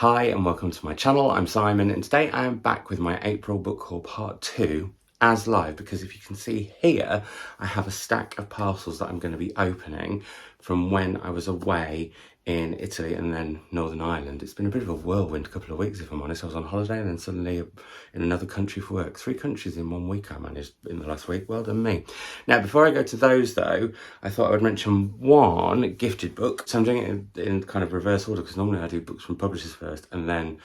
Hi and welcome to my channel. I'm Simon and today I am back with my April book haul part 2 as live, because if you can see here I have a stack of parcels that I'm going to be opening from when I was away in Italy and then Northern Ireland. It's been a bit of a whirlwind couple of weeks, if I'm honest. I was on holiday and then suddenly in another country for work. 3 countries in 1 week I managed in the last week. Well done me. Now before I go to those though, I thought I would mention one gifted book. So I'm doing it in kind of reverse order because normally I do books from publishers first and then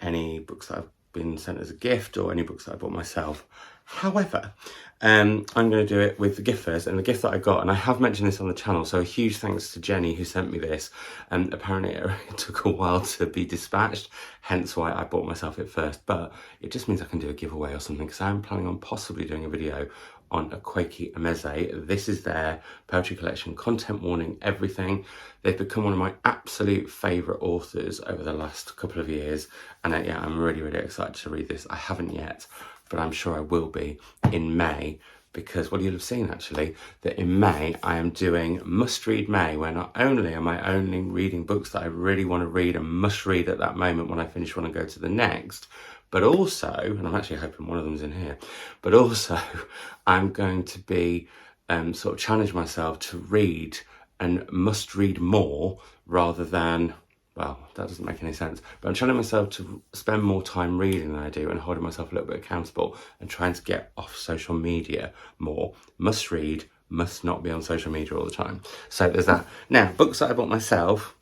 any books that I've been sent as a gift or any books that I bought myself. However, I'm going to do it with the gift first, and the gift that I got, and I have mentioned this on the channel, so a huge thanks to Jenny who sent me this. Apparently it took a while to be dispatched, hence why I bought myself it first, but it just means I can do a giveaway or something, because I'm planning on possibly doing a video on a Quakey Ameze. This is their poetry collection, content warning, everything. They've become one of my absolute favourite authors over the last couple of years, and yeah, I'm really excited to read this. I haven't yet, but I'm sure I will be in May, because, well, you'll have seen actually that in May I am doing Must Read May, where not only am I only reading books that I really want to read and must read at that moment when I finish one and go to the next, but also, and I'm actually hoping one of them's in here, but also I'm going to be sort of challenge myself to read and must read more rather than, well, that doesn't make any sense, but I'm challenging myself to spend more time reading than I do and holding myself a little bit accountable and trying to get off social media more. Must read, must not be on social media all the time. So there's that. Now, books that I bought myself,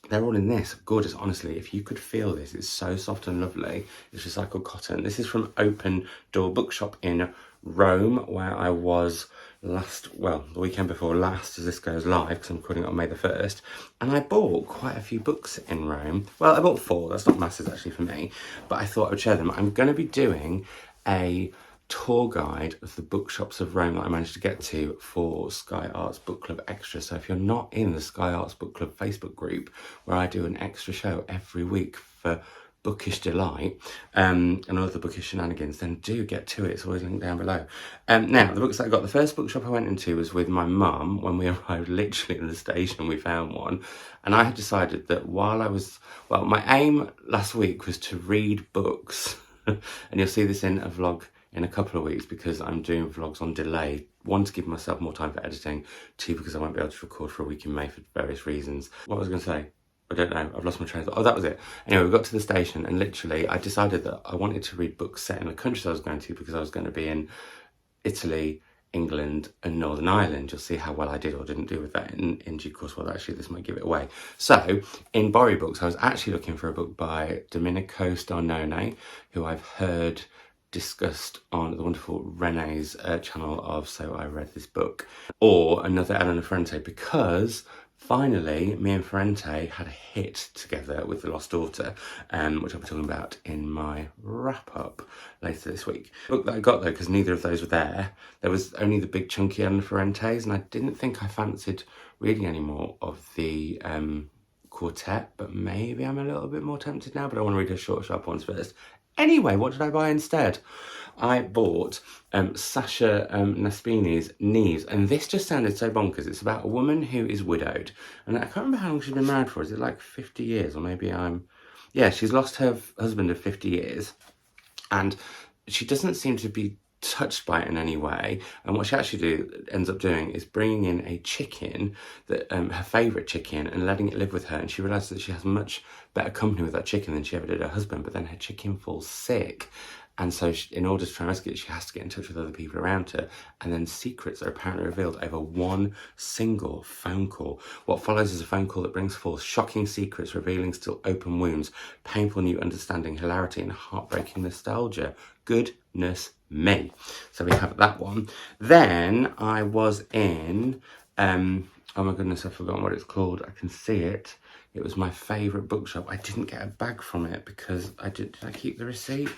they're all in this. Gorgeous, honestly. If you could feel this, it's so soft and lovely. It's recycled cotton. This is from Open Door Bookshop in Rome, where I was the weekend before last, as this goes live, because I'm recording it on May the 1st. And I bought quite a few books in Rome. Well, I bought 4. That's not masses actually for me, but I thought I would share them. I'm going to be doing a tour guide of the bookshops of Rome that I managed to get to for Sky Arts Book Club Extra. So if you're not in the Sky Arts Book Club Facebook group, where I do an extra show every week for bookish delight and other bookish shenanigans, then do get to it. It's always linked down below. Now, the books that I got, the first bookshop I went into was with my mum. When we arrived literally in the station, we found one, and I had decided that while I was, well, my aim last week was to read books and you'll see this in a vlog in a couple of weeks, because I'm doing vlogs on delay. 1, to give myself more time for editing. 2, because I won't be able to record for a week in May for various reasons. What was I going to say? I don't know, I've lost my train of thought. Oh, that was it. Anyway, we got to the station and literally I decided that I wanted to read books set in the countries I was going to, because I was going to be in Italy, England and Northern Ireland. You'll see how well I did or didn't do with that in due course. Well, actually this might give it away. So in Borry Books, I was actually looking for a book by Domenico Starnone, who I've heard discussed on the wonderful Renee's channel of So I Read This Book, or another Elena Ferrante, because finally me and Ferrante had a hit together with The Lost Daughter, which I'll be talking about in my wrap-up later this week. The book that I got though, because neither of those were there was only the big chunky Elena Ferrantes, and I didn't think I fancied reading any more of the quartet, but maybe I'm a little bit more tempted now, but I want to read her short, sharp ones first. Anyway, what did I buy instead? I bought Sasha Naspini's Knees, and this just sounded so bonkers. It's about a woman who is widowed, and I can't remember how long she's been married for. Is it like 50 years, or maybe yeah, she's lost her husband of 50 years, and she doesn't seem to be touched by it in any way, and what she actually ends up doing is bringing in a chicken, that her favourite chicken, and letting it live with her, and she realises that she has much better company with that chicken than she ever did her husband, but then her chicken falls sick, and so in order to try and rescue it, she has to get in touch with other people around her, and then secrets are apparently revealed over one single phone call. What follows is a phone call that brings forth shocking secrets, revealing still open wounds, painful new understanding, hilarity and heartbreaking nostalgia. Goodness me. So we have that one. Then I was in, oh my goodness, I've forgotten what it's called. I can see it. It was my favourite bookshop. I didn't get a bag from it because did I keep the receipt?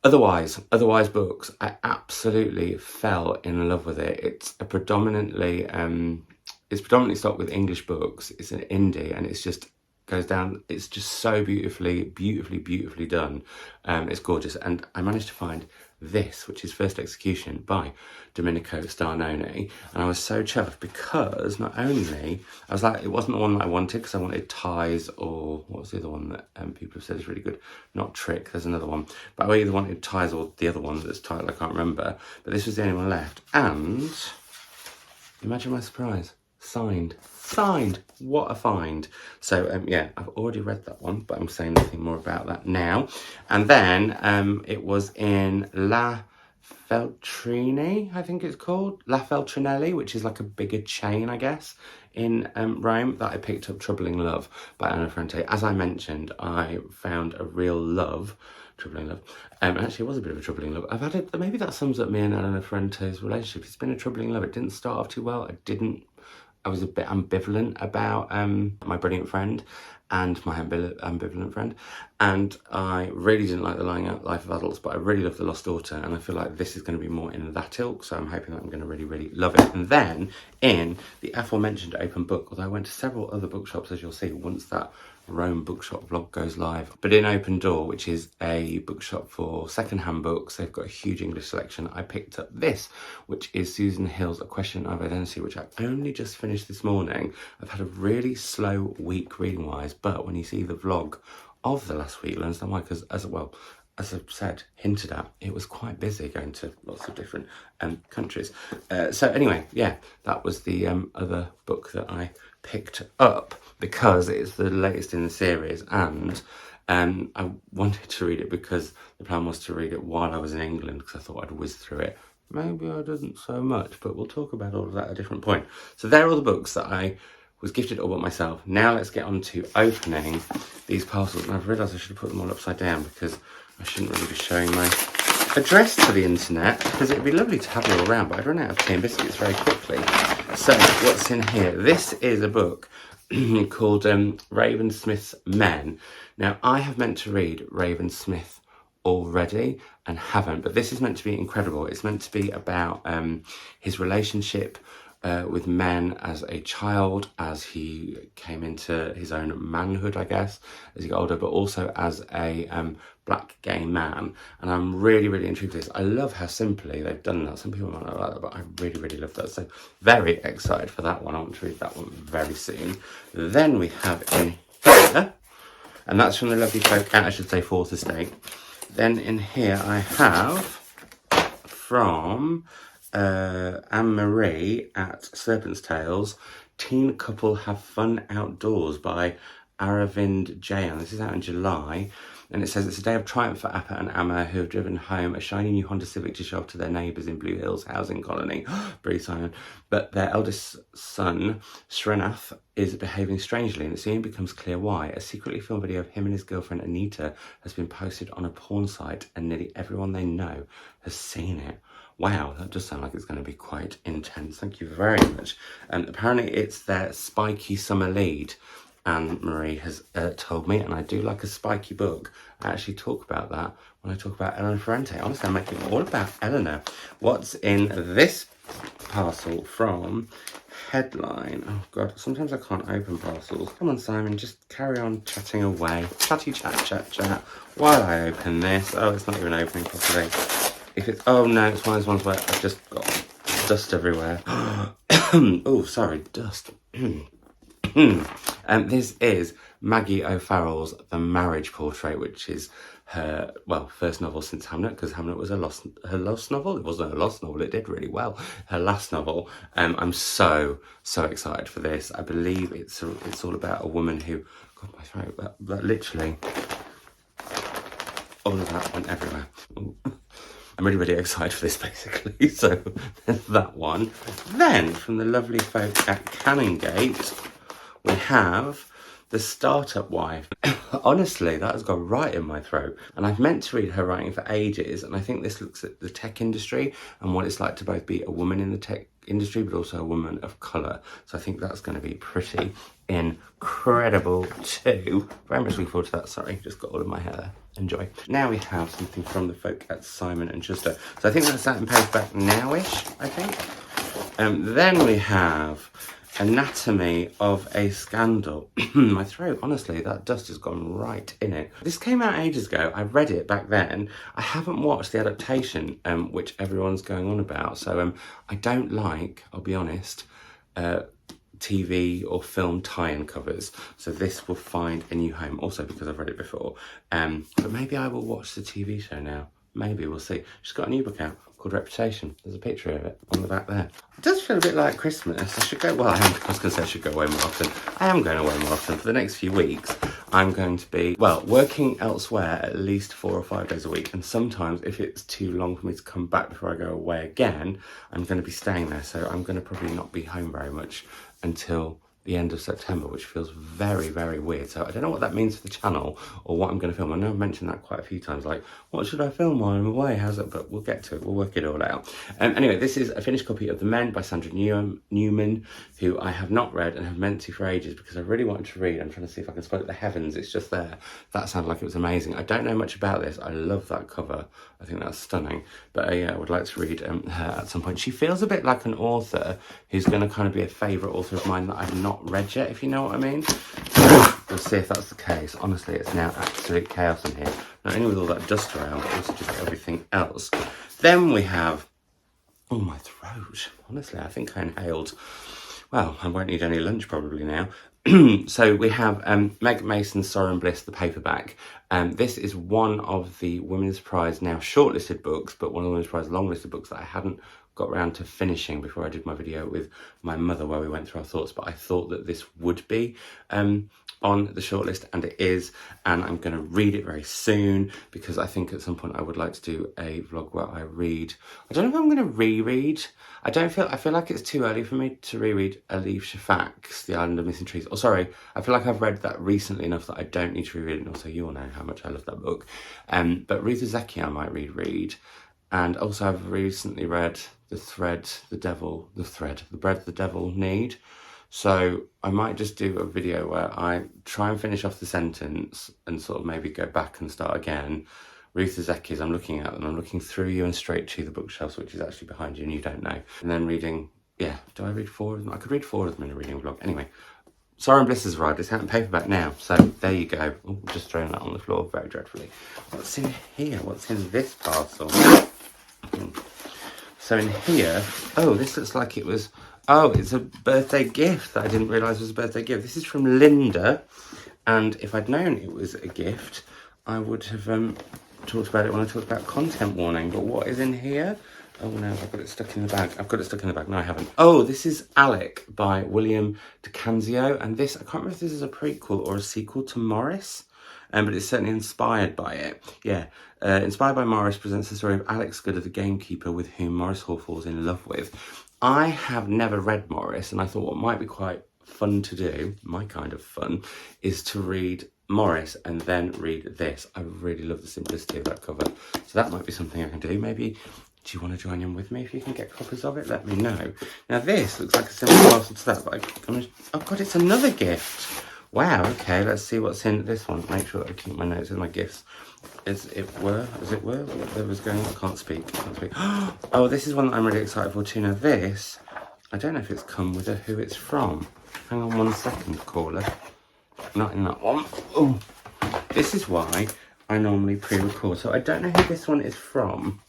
Otherwise Books. I absolutely fell in love with it. It's predominantly stocked with English books. It's an indie, and it's just goes down. It's just so beautifully done. It's gorgeous, and I managed to find this, which is First Execution by Domenico Starnoni. And I was so chuffed because not only, I was like, it wasn't the one that I wanted because I wanted Ties, or what was the other one that people have said is really good? Not Trick, there's another one. But I either wanted Ties or the other one that's title I can't remember. But this was the only one left. And imagine my surprise. Signed. What a find. So yeah, I've already read that one, but I'm saying nothing more about that now. And then it was in La Feltrini, I think it's called, La Feltrinelli, which is like a bigger chain, I guess, in Rome, that I picked up Troubling Love by Anna Ferrante. As I mentioned, I found a real love, troubling love. Actually, it was a bit of a troubling love. I've had it, maybe that sums up me and Anna Ferrante's relationship. It's been a troubling love. It didn't start off too well. I was a bit ambivalent about my brilliant friend and my ambivalent friend, and I really didn't like The Lying Out Life of Adults, but I really love The Lost Daughter, and I feel like this is going to be more in that ilk, so I'm hoping that I'm going to really love it. And then in the aforementioned open book, although I went to several other bookshops, as you'll see once that Rome bookshop vlog goes live, but in Open Door, which is a bookshop for secondhand books, they've got a huge English selection. I picked up this, which is Susan Hill's A Question of Identity, which I only just finished this morning. I've had a really slow week reading wise, but when you see the vlog of the last week, you'll understand why, because as I've said, hinted at, it was quite busy going to lots of different countries. So anyway, yeah, that was the other book that I picked up because it's the latest in the series, and I wanted to read it because the plan was to read it while I was in England because I thought I'd whiz through it. Maybe I didn't so much, but we'll talk about all of that at a different point. So there are all the books that I was gifted all but myself. Now let's get on to opening these parcels. And I've realised I should have put them all upside down because I shouldn't really be showing my address to the internet, because it'd be lovely to have it all around, but I'd run out of tea and biscuits very quickly. So what's in here? This is a book called Ravensmith's Men. Now, I have meant to read Ravensmith already and haven't, but this is meant to be incredible. It's meant to be about his relationship with men as a child, as he came into his own manhood, I guess, as he got older, but also as a black gay man. And I'm really intrigued with this. I love how simply they've done that. Some people might not like that, but I really love that. So very excited for that one. I want to read that one very soon. Then we have in here, and that's from the lovely folk at, I should say, Fourth Estate. Then in here I have from Anne-Marie at Serpent's Tales, Teen Couple Have Fun Outdoors by Aravind Jayan. This is out in July, and it says it's a day of triumph for Appa and Amma, who have driven home a shiny new Honda Civic to show off to their neighbours in Blue Hills housing colony. Breathe, Simon. But their eldest son, Srinath, is behaving strangely, and it soon becomes clear why. A secretly filmed video of him and his girlfriend Anita has been posted on a porn site, and nearly everyone they know has seen it. Wow, that does sound like it's going to be quite intense. Thank you very much. Apparently it's their spiky summer lead, Anne-Marie has told me, and I do like a spiky book. I actually talk about that when I talk about Eleanor Ferrante. Honestly, I'm making it all about Eleanor. What's in this parcel from Headline? Oh God, sometimes I can't open parcels. Come on, Simon, just carry on chatting away. Chatty chat while I open this. Oh, it's not even opening properly. If it's, oh no, it's one of those ones where I've just got dust everywhere. Oh, sorry, dust. This is Maggie O'Farrell's The Marriage Portrait, which is her, well, first novel since Hamlet, because Hamlet was her lost novel. It wasn't her lost novel, it did really well. Her last novel. I'm so excited for this. I believe it's all about a woman who, God, my throat, that literally, all of that went everywhere. I'm really excited for this, basically. So there's that one. Then, from the lovely folk at Canongate, we have The Startup Wife. Honestly, that has gone right in my throat. And I've meant to read her writing for ages, and I think this looks at the tech industry and what it's like to both be a woman in the tech industry, but also a woman of colour. So I think that's going to be pretty incredible too. Very much looking forward to that. Sorry, just got all of my hair there. Enjoy. Now we have something from the folk at Simon and Schuster. So I think that's out in paperback now-ish, I think. Then we have Anatomy of a Scandal. My throat, honestly, that dust has gone right in it. This came out ages ago. I read it back then. I haven't watched the adaptation, which everyone's going on about. So I don't like, I'll be honest, TV or film tie-in covers, so this will find a new home, also because I've read it before. But maybe I will watch the TV show now. Maybe, we'll see. She's got a new book out called Reputation. There's a picture of it on the back there. It does feel a bit like Christmas. I should go, well, I was going to say I should go away more often. I am going away more often. For the next few weeks, I'm going to be, well, working elsewhere at least 4 or 5 days a week. And sometimes, if it's too long for me to come back before I go away again, I'm going to be staying there. So I'm going to probably not be home very much until the end of September, which feels very, very weird. So I don't know what that means for the channel or what I'm going to film. I know I've mentioned that quite a few times, like, what should I film while I'm away? How's it? But we'll get to it. We'll work it all out. Anyway, this is a finished copy of The Men by Sandra Newman, who I have not read and have meant to for ages because I really wanted to read. I'm trying to see if I can spot the heavens. It's just there. That sounded like it was amazing. I don't know much about this. I love that cover. I think that's stunning. But yeah, I would like to read her at some point. She feels a bit like an author who's going to kind of be a favourite author of mine that I've not read yet, if you know what I mean. We'll see if that's the case. Honestly, it's now absolute chaos in here. Not only with all that dust around, but also just everything else. Then we have, oh, my throat. Honestly, I think I inhaled, well, I won't need any lunch probably now. So we have Meg Mason's Sorrow and Bliss, the paperback. This is one of the Women's Prize now shortlisted books, but one of the Women's Prize longlisted books that I hadn't got around to finishing before I did my video with my mother where we went through our thoughts, but I thought that this would be on the shortlist, and it is, and I'm going to read it very soon because I think at some point I would like to do a vlog where I read. I don't know if I'm going to reread. I feel like it's too early for me to reread Elif Shafak's The Island of Missing Trees. Oh, sorry, I feel like I've read that recently enough that I don't need to reread it, and also you all know how much I love that book. But Ruth Zeki I might reread. And also I've recently read The Bread the Devil Need. So I might just do a video where I try and finish off the sentence and sort of maybe go back and start again. Ruth Zeki's, I'm looking at them, I'm looking through you and straight to the bookshelves, which is actually behind you and you don't know. And then reading, yeah, do I read 4 of them? I could read 4 of them in a reading vlog. Anyway, Sorrow and Bliss has arrived. It's out in paperback now. So there you go. Oh, just throwing that on the floor very dreadfully. What's in here? What's in this parcel? So in here, oh, this looks like it was, oh, it's a birthday gift that I didn't realise was a birthday gift. This is from Linda, and if I'd known it was a gift, I would have talked about it when I talked about content warning. But what is in here? Oh no, I've got it stuck in the bag. I've got it stuck in the bag. No, I haven't. Oh, this is Alec by William DeCanzio, and this, I can't remember if this is a prequel or a sequel to Morris. But it's certainly inspired by it. Yeah, Inspired by Morris presents the story of Alex Scudder, the gamekeeper with whom Morris Hall falls in love with. I have never read Morris, and I thought what might be quite fun to do, my kind of fun, is to read Morris and then read this. I really love the simplicity of that cover. So that might be something I can do. Maybe, do you want to join in with me? If you can get copies of it, let me know. Now this looks like a similar parcel to that, but oh God, it's another gift. Wow, okay, let's see what's in this one. Make sure that I keep my notes with my gifts. As it were, what was going on? I can't speak. Oh, this is one that I'm really excited for too. Now this, I don't know if it's come with who it's from. Hang on 1 second, caller. Not in that one. Oh, this is why I normally pre-record. So I don't know who this one is from.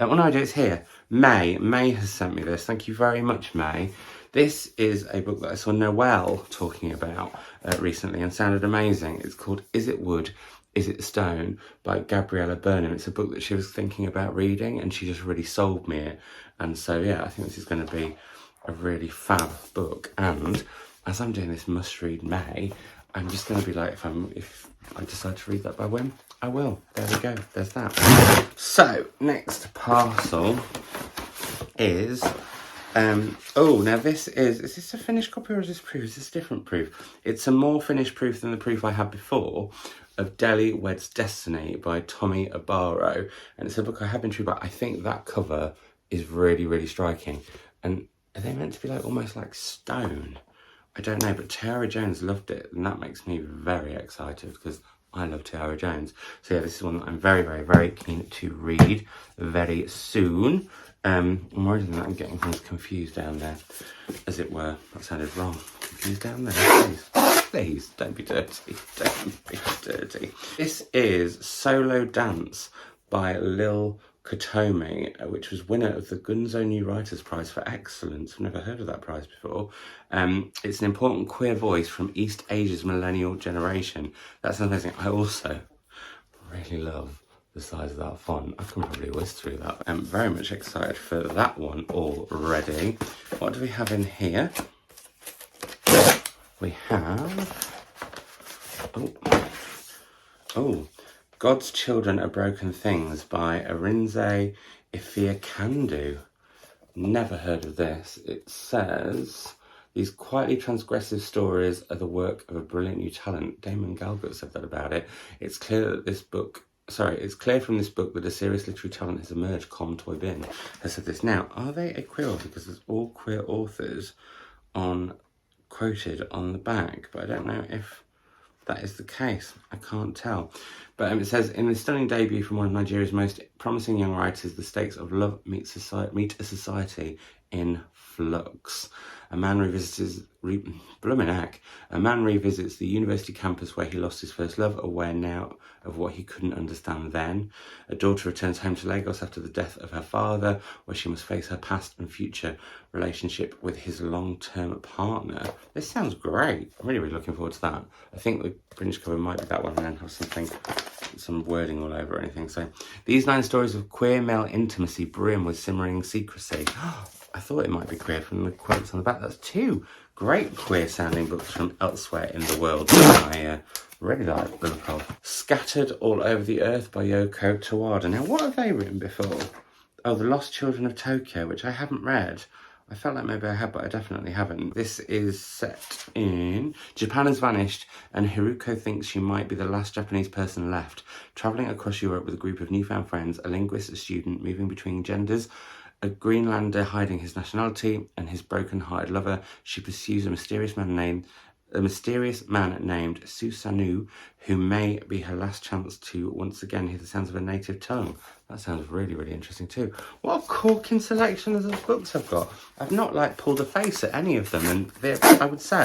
Oh no, I do, it's here. May has sent me this. Thank you very much, May. This is a book that I saw Noelle talking about recently and sounded amazing. It's called Is It Wood, Is It Stone by Gabriella Burnham. It's a book that she was thinking about reading and she just really sold me it. And so, yeah, I think this is going to be a really fab book. And as I'm doing this must-read May, I'm just going to be like, if I decide to read that by whim, I will. There we go. There's that. So, next parcel is... oh, now this is this a finished copy or is this proof? Is this a different proof? It's a more finished proof than the proof I had before of Delhi Weds Destiny by Tommy Abaro. And it's a book I have been intrigued by. I think that cover is really, really striking. And are they meant to be like almost like stone? I don't know, but Tara Jones loved it. And that makes me very excited because I love Tiara Jones. So yeah, this is one that I'm very, very, very keen to read very soon. I'm worried that I'm getting things confused down there, as it were. That sounded wrong. Confused down there, please. Please, don't be dirty. Don't be dirty. This is Solo Dance by Lil Katomi, which was winner of the Gunzo New Writers Prize for Excellence. I've never heard of that prize before. It's an important queer voice from East Asia's millennial generation. That sounds amazing. I also really love the size of that font. I can probably whiz through that. I'm very much excited for that one already. What do we have in here? We have... Oh, God's Children Are Broken Things by Arinze Ifeakandu. Never heard of this. It says, these quietly transgressive stories are the work of a brilliant new talent. Damon Galgut said that about it. It's clear from this book that a serious literary talent has emerged. Com Toybin has said this. Now, are they a queer author? Because there's all queer authors quoted on the back, but I don't know if that is the case. I can't tell. But it says, in the stunning debut from one of Nigeria's most promising young writers, the stakes of love meet a society in flux. A man revisits the university campus where he lost his first love, aware now of what he couldn't understand then. A daughter returns home to Lagos after the death of her father, where she must face her past and future relationship with his long-term partner. This sounds great. I'm really, really looking forward to that. I think the British cover might be that one and then have some wording all over or anything. So, these 9 stories of queer male intimacy brim with simmering secrecy. I thought it might be queer from the quotes on the back. That's 2 great queer-sounding books from elsewhere in the world. I really like the look of. Scattered All Over the Earth by Yoko Tawada. Now, what have they written before? Oh, The Lost Children of Tokyo, which I haven't read. I felt like maybe I had, but I definitely haven't. This is set in... Japan has vanished, and Hiruko thinks she might be the last Japanese person left. Travelling across Europe with a group of newfound friends, a linguist, a student, moving between genders, a Greenlander hiding his nationality, and his broken-hearted lover, she pursues a mysterious man named Susanu, who may be her last chance to once again hear the sounds of a native tongue. That sounds really, really interesting too. What a corking selection of those books I've got. I've not pulled a face at any of them, and they're, I would say,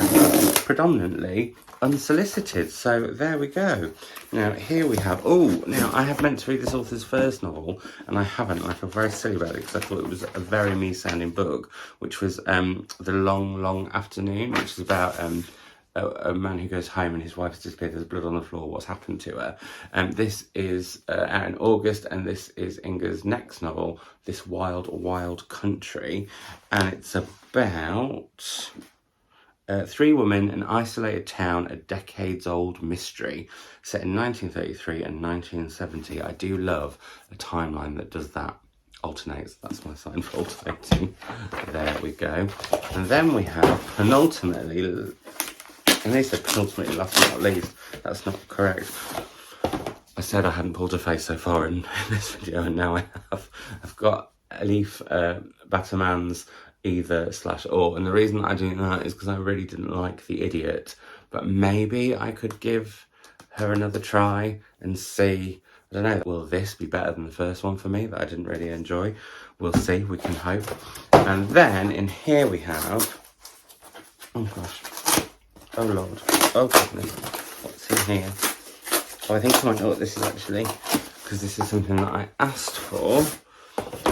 predominantly unsolicited. So there we go. Now here we have, now I have meant to read this author's first novel, and I haven't, and I feel very silly about it because I thought it was a very me-sounding book, which was The Long, Long Afternoon, which is about a man who goes home and his wife has disappeared. There's blood on the floor. What's happened to her? This is out in August, and this is Inga's next novel, This Wild, Wild Country. And it's about 3 women, an isolated town, a decades-old mystery set in 1933 and 1970. I do love a timeline that does that. Alternates. That's my sign for alternating. There we go. And then we have penultimately... And they said penultimately, last but not least. That's not correct. I said I hadn't pulled a face so far in this video, and now I have. I've got Elif Bataman's Either/Or, and the reason I do that is because I really didn't like The Idiot, but maybe I could give her another try and see. I don't know, will this be better than the first one for me that I didn't really enjoy? We'll see, we can hope. And then in here we have, oh gosh. Oh Lord, oh goodness, what's in here? Oh, I think I might know what this is actually, because this is something that I asked for.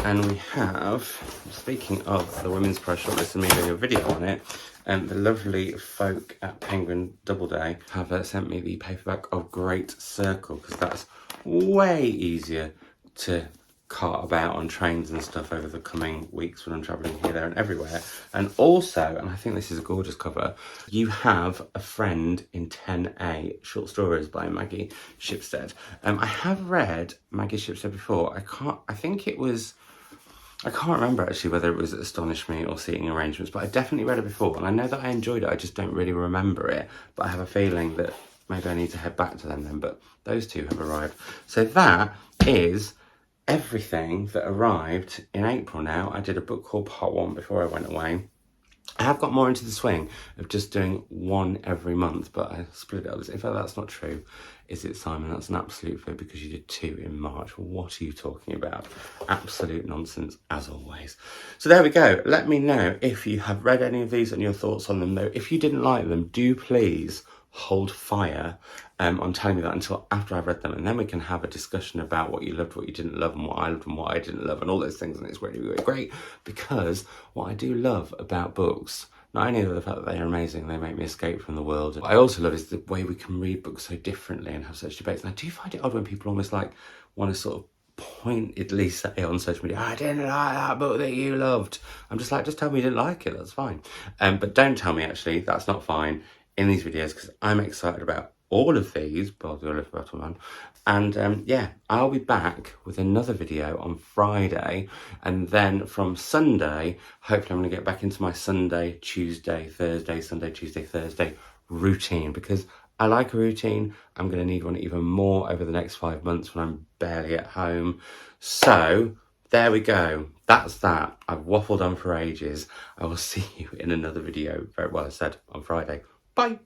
And we have, speaking of the Women's Prize shortlist and me doing a video on it, the lovely folk at Penguin Doubleday have sent me the paperback of Great Circle, because that's way easier to cart about on trains and stuff over the coming weeks when I'm travelling here, there and everywhere. And also, and I think this is a gorgeous cover, You Have a Friend in 10A, short stories by Maggie Shipstead. I have read Maggie Shipstead before. I can't remember actually whether it was Astonish Me or Seating Arrangements, but I definitely read it before, and I know that I enjoyed it. I just don't really remember it, but I have a feeling that maybe I need to head back to them then. But those 2 have arrived. So that is everything that arrived in April now. I did a book haul part 1 before I went away. I have got more into the swing of just doing one every month, but I split it up. In fact, that's not true. Is it, Simon? That's an absolute fib because you did 2 in March. What are you talking about? Absolute nonsense, as always. So there we go. Let me know if you have read any of these and your thoughts on them, though. If you didn't like them, do please hold fire on telling me that until after I've read them, and then we can have a discussion about what you loved, what you didn't love, and what I loved and what I didn't love, and all those things. And it's really, really great, because what I do love about books, not only the fact that they're amazing, they make me escape from the world, what I also love is the way we can read books so differently and have such debates. And I do find it odd when people almost like want to sort of pointedly say on social media, I didn't like that book that you loved. I'm just like, just tell me you didn't like it, that's fine. But don't tell me, actually, that's not fine in these videos, because I'm excited about all of these, and yeah, I'll be back with another video on Friday, and then from Sunday, hopefully I'm going to get back into my Sunday, Tuesday, Thursday, Sunday, Tuesday, Thursday routine, because I like a routine. I'm going to need one even more over the next 5 months when I'm barely at home. So there we go. That's that. I've waffled on for ages. I will see you in another video, very well said, on Friday. Bye.